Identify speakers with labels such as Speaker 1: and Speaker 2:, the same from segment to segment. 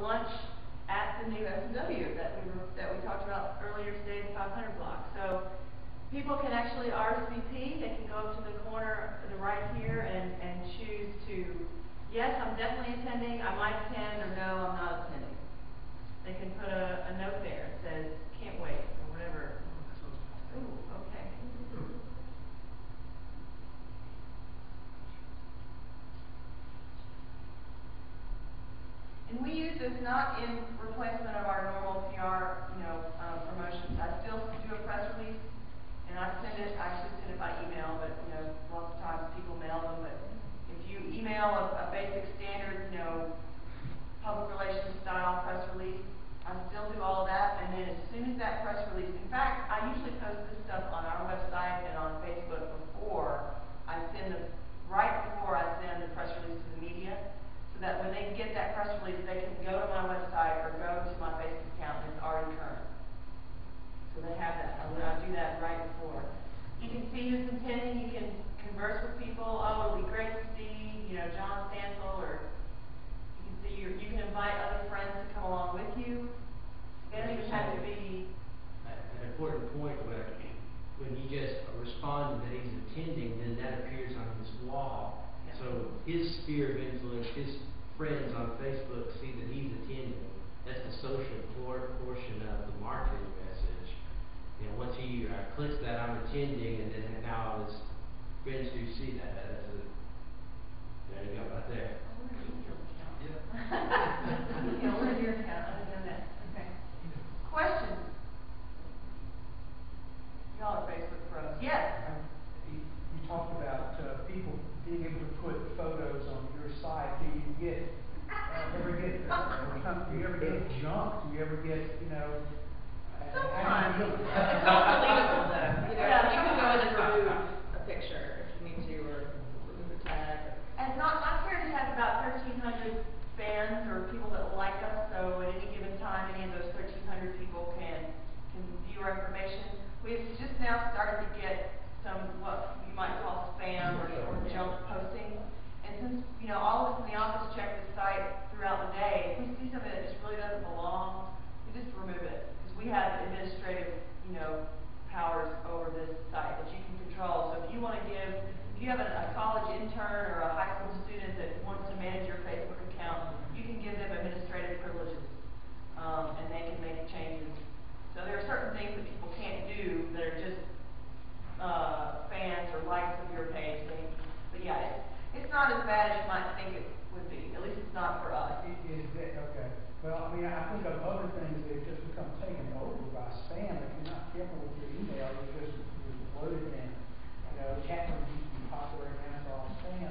Speaker 1: lunch at the new S&W that we talked about earlier today, the 500 block. So people can actually RSVP. They can go up to the corner, the right here, and choose to, yes, I'm definitely attending, I might attend, or no, I'm not attending. They can put a note there that says, can't wait, or whatever. Ooh, okay. And we use this not in replacement of our normal PR, promotions. I still do a press release, and I send it. I actually send it by email, but lots of times people mail them. But if you email a basic standard, public relations style press release, I still do all of that. And then as soon as that press release, in fact, I usually post this stuff on our website and on Facebook right before I send the press release to the media. That when they get that press release, they can go to my website or go to my Facebook account and it's already current. So they have that. I do that right before. You can see who's attending. You can converse with people. Oh, it'll be great to see, John Stansel, or you can see you can invite other friends to come along with you. They don't even have to be.
Speaker 2: An important point when he just responded that he's attending, then that appears on his wall. So his sphere of influence, his friends on Facebook see that he's attending. That's the social portion of the marketing message. Once he clicks that I'm attending, and then now his friends do see that. There you go, right there.
Speaker 1: Where's your account? I didn't know that. Okay. Questions? Y'all are Facebook pros. Yes.
Speaker 3: You talked about people being able to put photos on your site. Do you ever get junk? Do you ever get,
Speaker 1: Sometimes.
Speaker 4: It's all deleteable though. You can go in and remove a picture if you need to, or remove a tag.
Speaker 1: And SmartClarity has about 1,300 fans or people that like us, so at any given time, any of those 1,300 people can view our information. We've just now started to get some what you might call spam or junk posting. And since all of us in the office check the site throughout the day, if we see something that just really doesn't belong, we just remove it, because we have administrative powers over this site that you can control. So if you have a college intern or a high school student that wants to manage your Facebook account, you can give them administrative privileges, and they can make changes. So there are certain things that people can't do that are just fans or likes of your page. But yeah, it's not as bad as you might think it would be. At least it's not for us.
Speaker 3: Okay. Well, I think of other things that just become taken over by spam. If you're not careful with your email, you're loaded in. Chat rooms used to be popular, and now it's all spam.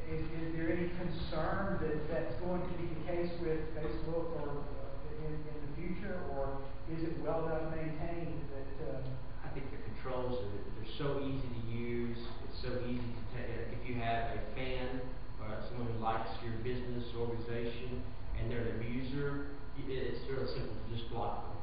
Speaker 3: Is there any concern that that's going to be the case with Facebook or in the future, or is it well enough maintained that?
Speaker 2: I think the controls they're so easy to use. It's so easy to if you have a fan or someone who likes your business organization and they're an abuser, it's really simple to just block them.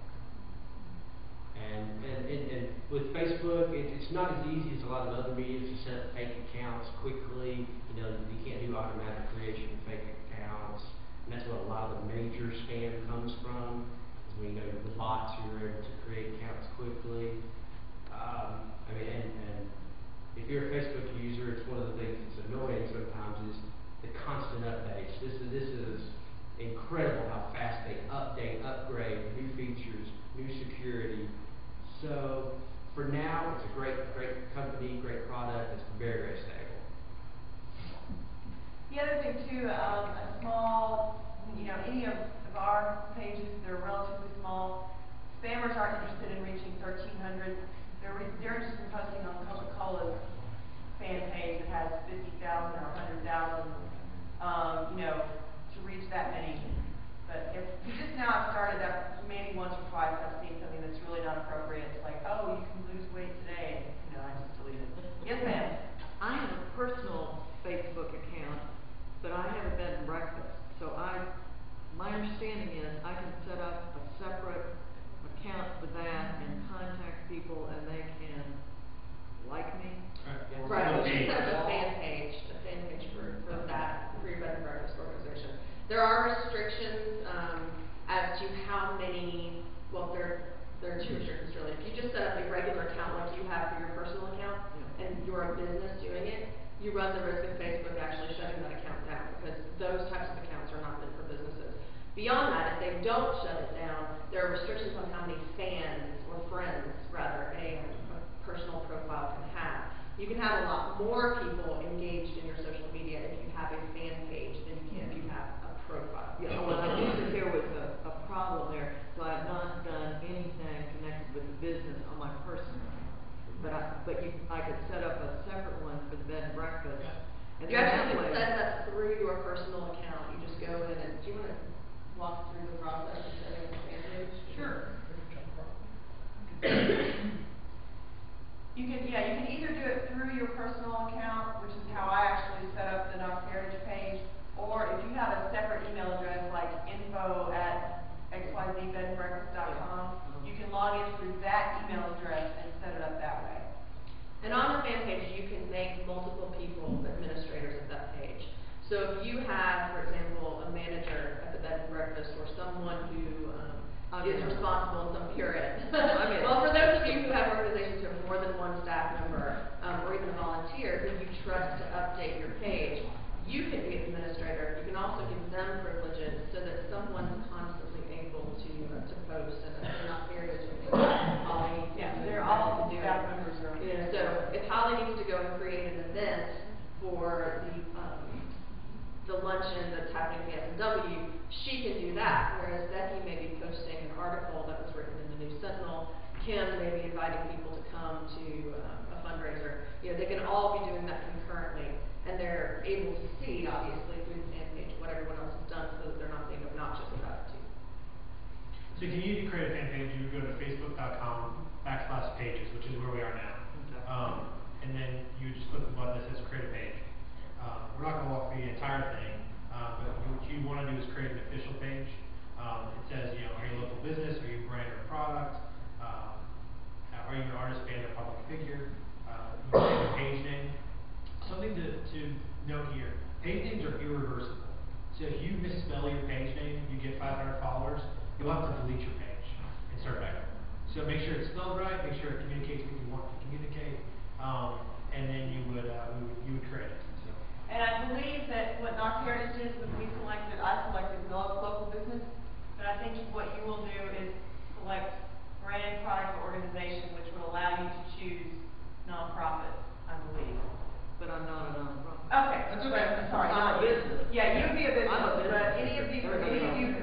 Speaker 2: And with Facebook, it's not as easy as a lot of other mediums to set up fake accounts quickly. You can't do automatic creation of fake accounts, and that's what a lot of the major spam comes from. Is when the bots who are able to create accounts quickly. And if you're a Facebook user, it's one of the things that's annoying sometimes is the constant updates. This is incredible how fast they upgrade, new features, new security. So for now, it's a great company, great product. It's very, very stable.
Speaker 1: The other thing too, a small, any of our pages, they're relatively small. Spammers aren't interested in reaching 1,300. They're interested in posting on Coca-Cola's fan page that has 50,000 or 100,000, to reach that many. But if we just now have started that, maybe once or twice I've seen something that's really not appropriate. It's like, oh, you can lose weight today. I just delete it. Yes, ma'am.
Speaker 5: I have a personal Facebook account, but I have a bed and breakfast. So my understanding is I can set up a separate account for that and contact people, and they can like me.
Speaker 4: Right. You should set up a fan page for that, for your bed and breakfast organization. There are restrictions as to how many, well, there are two restrictions really. If you just set up a regular account like you have for your personal account,
Speaker 5: Yeah.
Speaker 4: and you're a business doing it, you run the risk of Facebook actually shutting that account down, because those types of accounts are not meant for businesses. Beyond that, if they don't shut it down, there are restrictions on how many fans, or friends, rather, a personal profile can have. You can have a lot more people engaged in your social media if you have a fan page than you can if you have a profile.
Speaker 5: Yeah, well, I knew that there was a problem there, so I have not done anything connected with the business on my personal account. But I could set up a separate one for the bed and breakfast. And
Speaker 4: You
Speaker 5: then
Speaker 4: actually
Speaker 5: that
Speaker 4: can
Speaker 5: way-
Speaker 4: set it up through your personal account. You just go in and, do you wanna walk through the process of setting up a fan page?
Speaker 1: Sure. You can either do it through your personal account, which is how I actually set up the Knox Heritage page, or if you have a separate email address like info@xyzbedandbreakfast.com, you can log in through that email address and set it up that way.
Speaker 4: And on the fan page, you can make multiple people administrators of that page. So if you have, for example, a manager at the bed and breakfast, or someone who is responsible in some period. Well, for those of you who have organizations who have more than one staff member, or even a volunteer who you trust to update your page, you can be an administrator. You can also give them privileges so that someone's constantly able to post, and they're not buried in Holly.
Speaker 1: Yeah, they're all staff members are.
Speaker 4: Yeah, so if Holly needs to go and create an event for the luncheon that's happening at the S&W, she can do that, whereas Becky may be posting an article that was written in the New Sentinel. Kim may be inviting people to come to a fundraiser. You know, they can all be doing that concurrently, and they're able to see, obviously, through the fan page, what everyone else has done, so that they're not being obnoxious about it too.
Speaker 6: So if you need to create a fan page, you would go to facebook.com/pages, which is where we are now.
Speaker 5: Okay.
Speaker 6: And then you would just click the button that says create a page. We're not gonna walk through the entire thing, but what you wanna do is create an official page. It says, you know, are you a local business, are you a brand or product, are you an artist, band, or public figure, you wanna name a page name. Something to note here, page names are irreversible. So if you misspell your page name, you get 500 followers, you'll have to delete your page and start back over. So make sure it's spelled right, make sure it communicates what you want to communicate, and then you would create it. So.
Speaker 1: And I believe that what Knox Heritage is, I selected local business, but I think what you will do is select brand, product, or organization, which will allow you to choose nonprofit, I believe.
Speaker 5: But I'm not a nonprofit.
Speaker 1: Okay,
Speaker 5: That's
Speaker 1: but,
Speaker 5: okay.
Speaker 1: sorry,
Speaker 5: I'm
Speaker 1: not
Speaker 5: a
Speaker 1: you.
Speaker 5: business.
Speaker 1: Yeah, you'd be a business,
Speaker 5: I'm a
Speaker 1: but
Speaker 5: business.
Speaker 1: any of you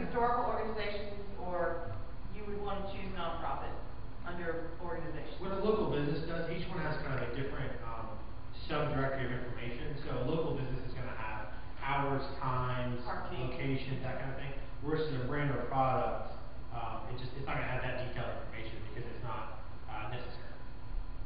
Speaker 1: historical organizations, or you would want to choose nonprofit under organization.
Speaker 6: What a local business does, each one has kind of a different subdirectory of information. So a local business is going to have hours, times,
Speaker 1: Parking.
Speaker 6: locations, that kind of thing. Versus a brand or product, it's not going to have that detailed information because it's not necessary.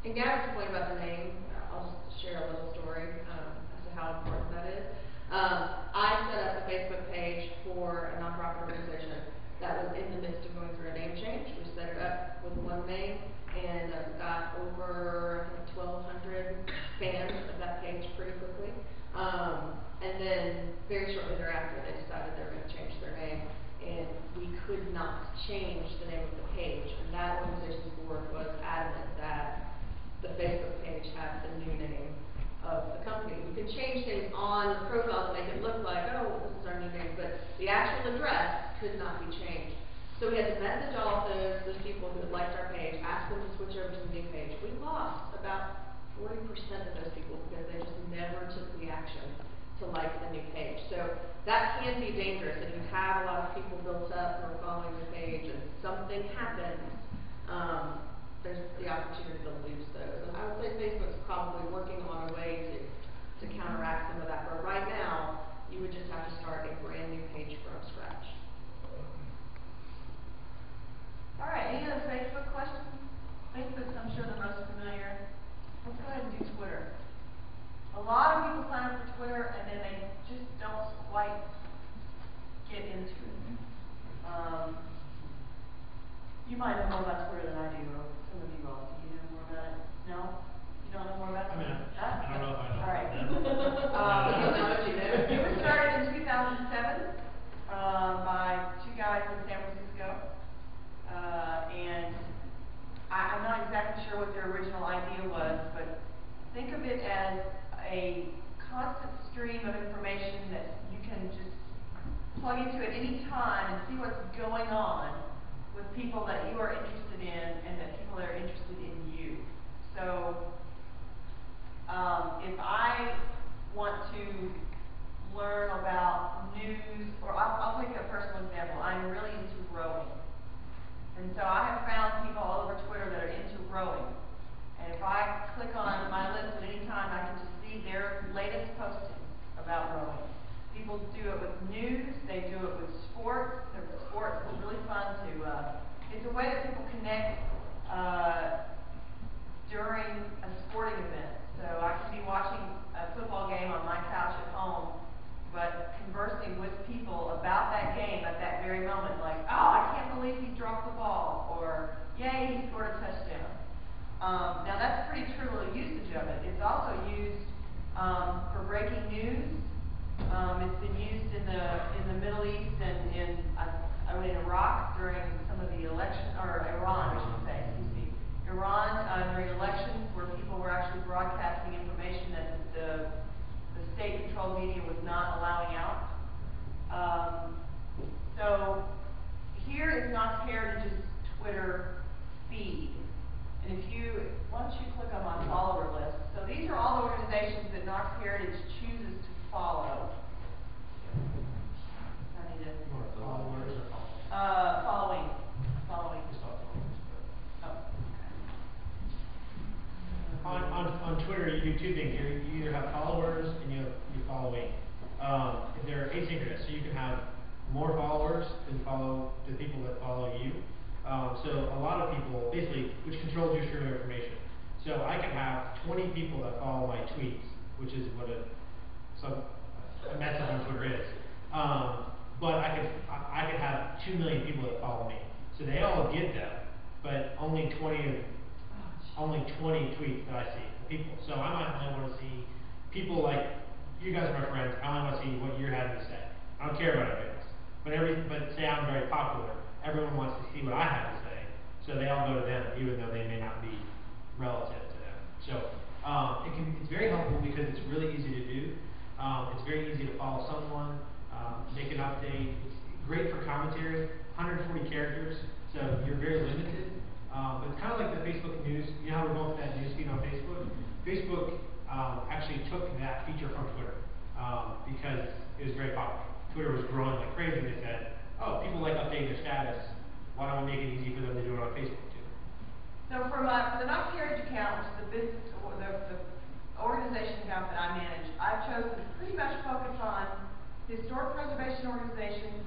Speaker 4: And Gavin's point about the name, I'll just share a little story as to how important that is. I set up a Facebook page for a nonprofit organization that was in the midst of going through a name change. We set it up with one name and got over, I think, 1,200 fans of that page pretty quickly. And then very shortly thereafter, they decided they were going to change their name, and we could not change the name of the page. And that organization's board was adamant that the Facebook page have the new name of the company. You can change things on the profile to make it look like, oh, this is our new name, but the actual address could not be changed. So we had to message all of those people who had liked our page, ask them to switch over to the new page. We lost about 40% of those people because they just never took the action to like the new page. So that can be dangerous if you have a lot of people built up who are following the page and something happens. There's the opportunity to lose those. And I would say Facebook's probably working on a way to counteract some of that. But right now, you would just have to start a brand new page from scratch.
Speaker 1: All right, any other Facebook questions? Facebook's, I'm sure, the most familiar. Let's go ahead and do Twitter. A lot of people sign up for Twitter and then they just don't quite get into it. You might know more about Twitter than I do, or some of you all. Do you know more about it? No? You don't know more about it?
Speaker 6: I mean, I don't know if I know.
Speaker 1: All right.
Speaker 4: You know what you know.
Speaker 1: It was started in 2007 by two guys in San Francisco exactly sure what their original idea was, but think of it as a constant stream of information that you can just plug into at any time and see what's going on with people that you are interested in and that people that are interested in you. So, if I want to learn about news, or I'll take a personal example. I'm really into rowing. And so I have found people all over Twitter that are into rowing. And if I click on my list at any time, I can just see their latest postings about rowing. People do it with news, they do it with sports. Sports is really fun to, it's a way that people connect during a sporting event. So I can be watching a football game on my couch at home, but conversing with people about that game at that very moment, like, oh, I can't believe he dropped the ball, or, yay, he scored a touchdown. Now that's pretty trivial usage of it. It's also used for breaking news. It's been used in the Middle East and in Iraq during some of the election, or Iran, I should say, excuse me. Iran during elections, where people were actually broadcasting information that the state-controlled media was not allowing out. So here is Knox Heritage's Twitter feed. And why don't you click on my follower list? So these are all the organizations that Knox Heritage chooses to follow. I need to.
Speaker 6: Followers or
Speaker 1: Following.
Speaker 6: Just not followers, but.
Speaker 1: Oh, okay.
Speaker 6: On Twitter, you do two things. You either have followers and you following. They're asynchronous, so you can have more followers than the people that follow you. So a lot of people, basically, which controls your stream of information. So I can have 20 people that follow my tweets, which is what a message on Twitter is. But I could have 2 million people that follow me. So they all get them, but only 20 tweets that I see of people. So I might only want to see people like you guys are my friends. I only want to see what you're having to say. I don't care about everything else. But say I'm very popular, everyone wants to see what I have to say. So they all go to them, even though they may not be relative to them. So it's very helpful because it's really easy to do. It's very easy to follow someone, make an update. It's great for commentary. 140 characters, so you're very limited. But it's kind of like the Facebook news. You know how we're going with that news feed on Facebook? Facebook actually took that feature from Twitter because it was very popular. Twitter was growing like crazy, and they said, oh, people like updating their status. Why don't we make it easy for them to do it on Facebook too?
Speaker 1: So for the Knox Heritage account, which is the organization account that I manage, I've chosen to pretty much focus on historic preservation organizations,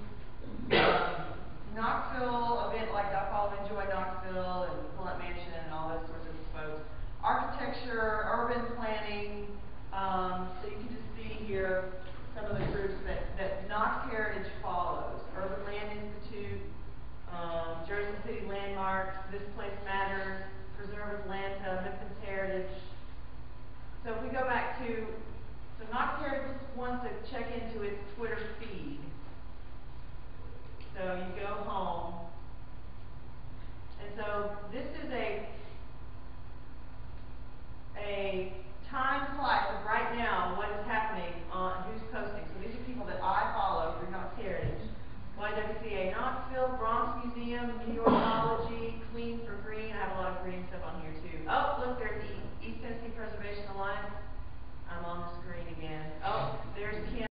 Speaker 1: Knoxville event, like I follow Enjoy Knoxville and Pull Up Mansion and all those sorts of folks. Architecture, urban planning, so you can just see here some of the groups that Knox Heritage follows. Urban Land Institute, Jersey City Landmarks, This Place Matters, Preserve Atlanta, Memphis Heritage. So if we go back to, Knox Heritage wants to check into its Twitter feed. So you go home, and so this is a time slice of right now what is happening on who's posting. So these are people that I follow through Knox Heritage. YWCA Knoxville, Bronx Museum, New Yorkology, Clean for Green. I have a lot of green stuff on here too. Oh, look, there's the East Tennessee Preservation Alliance. I'm on the screen again. Oh, there's Kim.